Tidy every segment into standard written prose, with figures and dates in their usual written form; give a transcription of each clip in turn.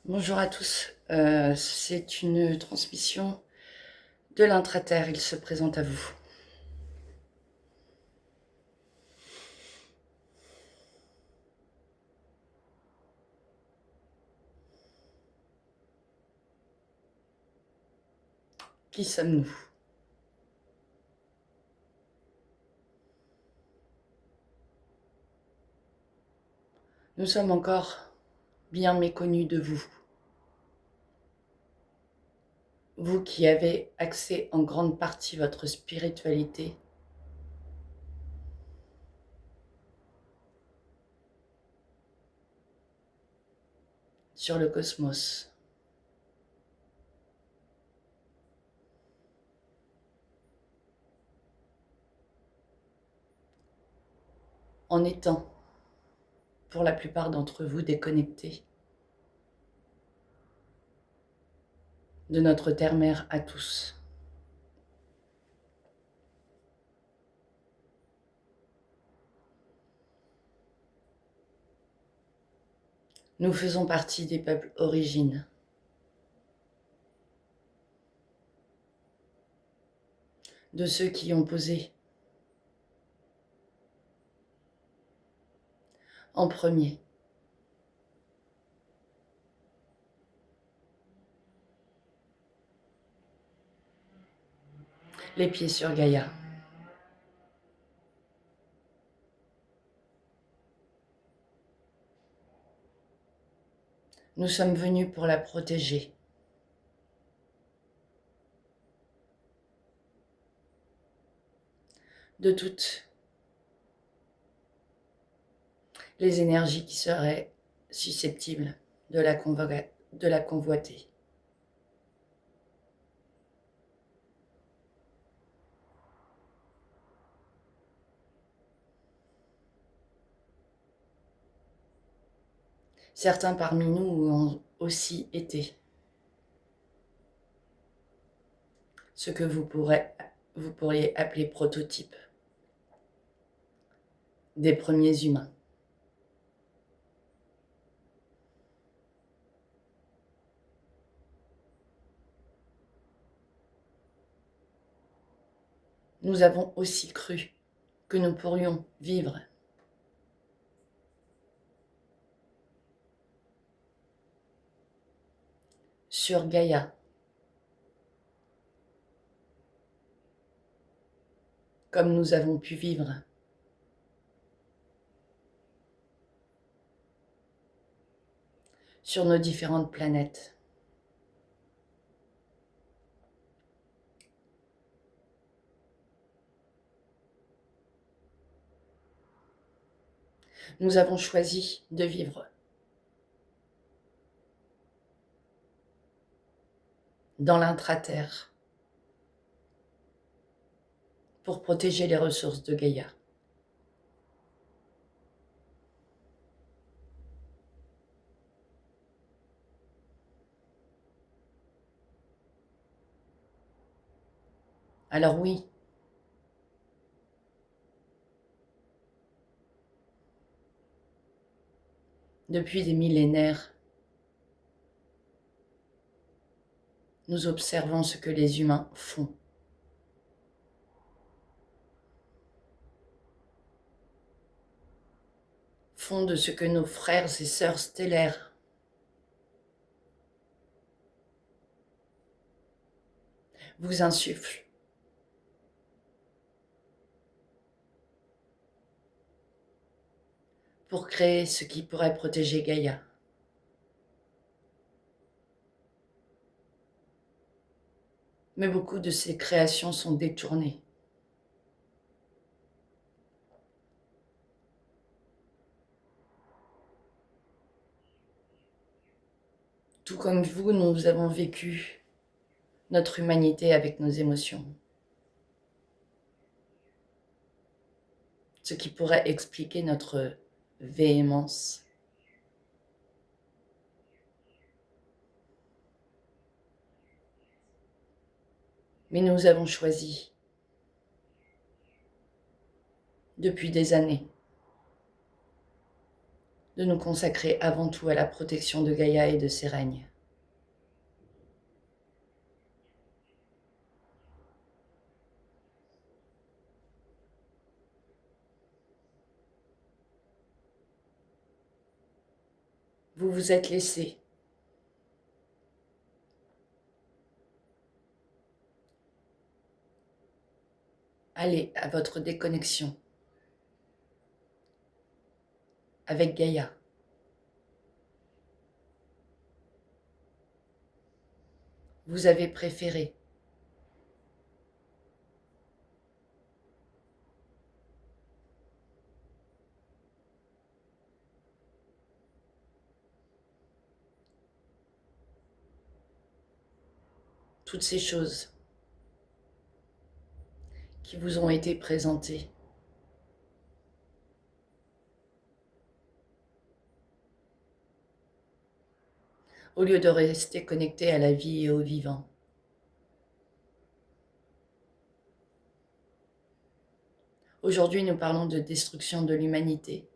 Bonjour à tous, c'est une transmission de l'intraterre, il se présente à vous. Qui sommes-nous? Nous sommes encore bien méconnus de vous. Vous qui avez axé en grande partie votre spiritualité sur le cosmos. En étant, pour la plupart d'entre vous, déconnectés de notre terre-mère à tous. Nous faisons partie des peuples origines, de ceux qui ont posé en premier les pieds sur Gaïa. Nous sommes venus pour la protéger. De toutes les énergies qui seraient susceptibles de la convoiter. Certains parmi nous ont aussi été ce que vous pourriez appeler prototypes des premiers humains. Nous avons aussi cru que nous pourrions vivre sur Gaïa comme nous avons pu vivre sur nos différentes planètes. Nous avons choisi de vivre dans l'intraterre pour protéger les ressources de Gaïa. Alors oui, depuis des millénaires, nous observons ce que les humains font. Font de ce que nos frères et sœurs stellaires vous insufflent. Pour créer ce qui pourrait protéger Gaïa. Mais beaucoup de ces créations sont détournées. Tout comme vous, nous avons vécu notre humanité avec nos émotions. Ce qui pourrait expliquer notre véhémence. Mais nous avons choisi, depuis des années, de nous consacrer avant tout à la protection de Gaïa et de ses règnes. Vous vous êtes laissé aller à votre déconnexion avec Gaïa. Vous avez préféré toutes ces choses qui vous ont été présentées. Au lieu de rester connecté à la vie et au vivant. Aujourd'hui, nous parlons de destruction de l'humanité.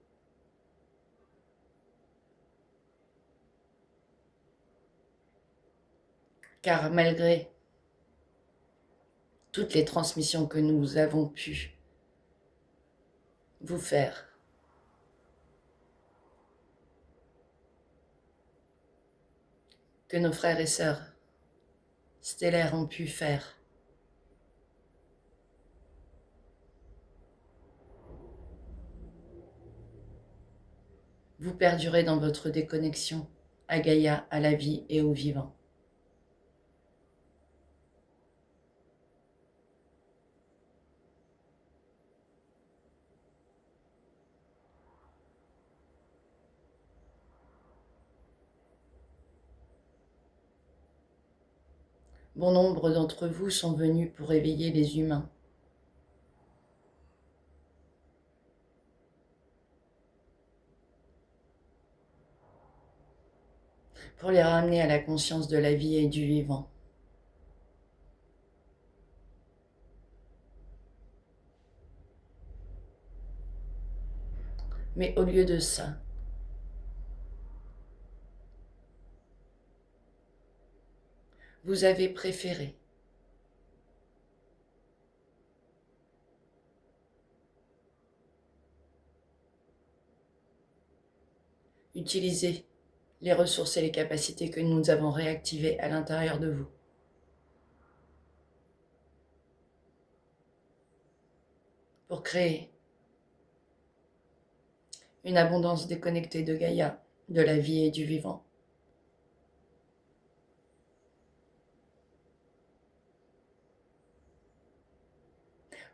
Car malgré toutes les transmissions que nous avons pu vous faire, que nos frères et sœurs stellaires ont pu faire, vous perdurez dans votre déconnexion à Gaïa, à la vie et au vivant. Bon nombre d'entre vous sont venus pour éveiller les humains. Pour les ramener à la conscience de la vie et du vivant. Mais au lieu de ça, vous avez préféré utiliser les ressources et les capacités que nous avons réactivées à l'intérieur de vous. Pour créer une abondance déconnectée de Gaïa, de la vie et du vivant.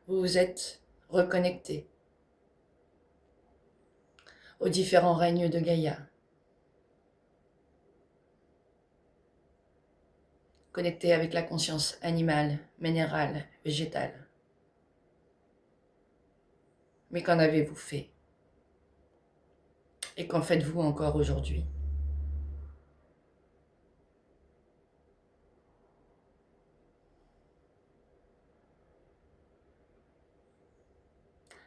Vous vous êtes reconnecté aux différents règnes de Gaïa, connecté avec la conscience animale, minérale, végétale. Mais qu'en avez-vous fait? Et qu'en faites-vous encore aujourd'hui?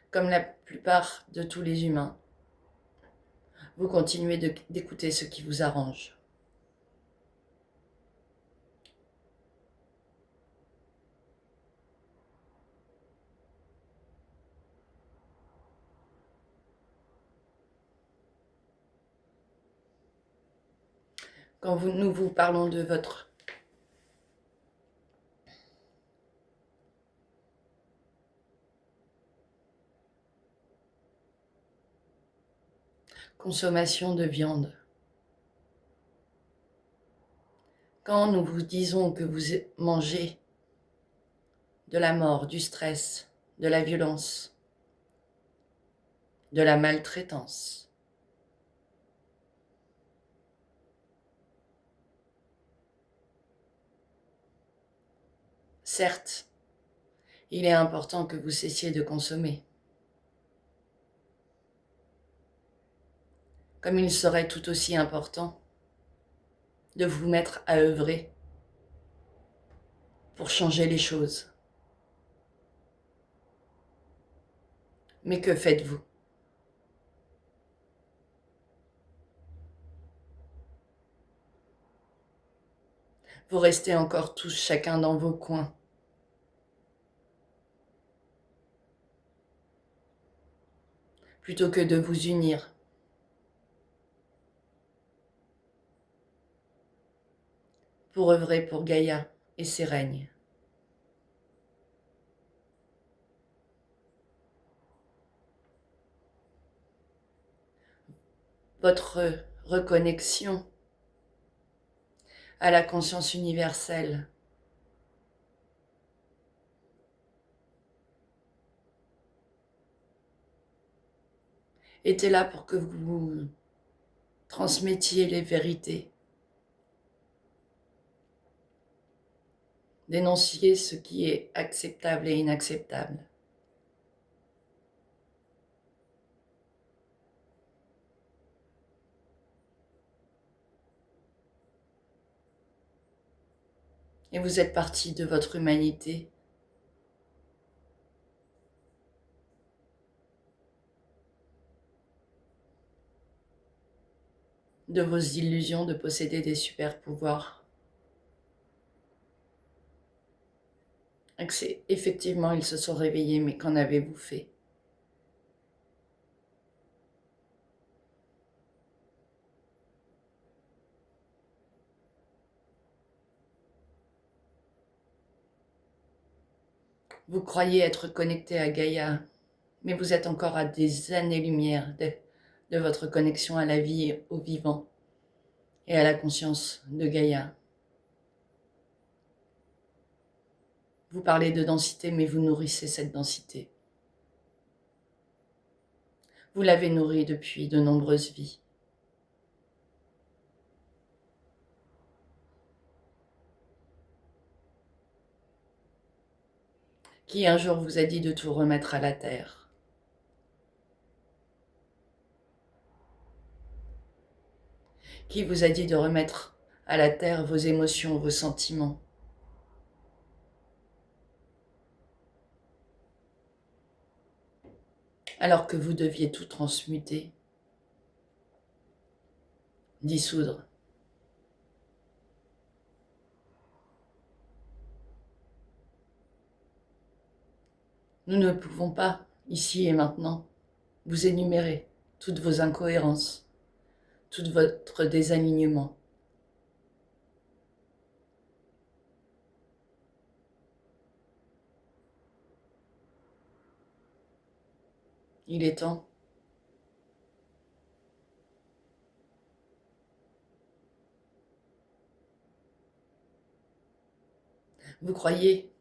Comme la plupart de tous les humains, vous continuez d'écouter ce qui vous arrange. Quand nous vous parlons de votre consommation de viande, quand nous vous disons que vous mangez de la mort, du stress, de la violence, de la maltraitance, certes, il est important que vous cessiez de consommer. Comme il serait tout aussi important de vous mettre à œuvrer pour changer les choses. Mais que faites-vous? Vous restez encore tous chacun dans vos coins. Plutôt que de vous unir. Pour œuvrer pour Gaïa et ses règnes. Votre reconnexion à la conscience universelle était là pour que vous transmettiez les vérités, dénonciez ce qui est acceptable et inacceptable. Et vous êtes partie de votre humanité, de vos illusions de posséder des super pouvoirs. Effectivement, ils se sont réveillés, mais qu'en avez-vous fait? Vous croyez être connecté à Gaïa, mais vous êtes encore à des années-lumière de votre connexion à la vie, au vivant et à la conscience de Gaïa. Vous parlez de densité, mais vous nourrissez cette densité. Vous l'avez nourrie depuis de nombreuses vies. Qui un jour vous a dit de tout remettre à la terre? Qui vous a dit de remettre à la terre vos émotions, vos sentiments? Alors que vous deviez tout transmuter, dissoudre. Nous ne pouvons pas, ici et maintenant, vous énumérer toutes vos incohérences, tout votre désalignement. Il est temps. Vous croyez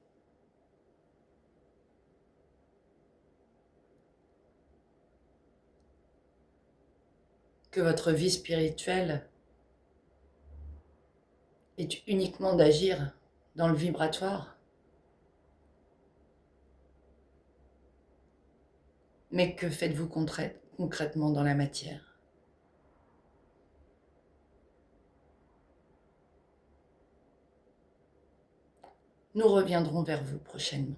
que votre vie spirituelle est uniquement d'agir dans le vibratoire, mais que faites-vous concrètement dans la matière? Nous reviendrons vers vous prochainement.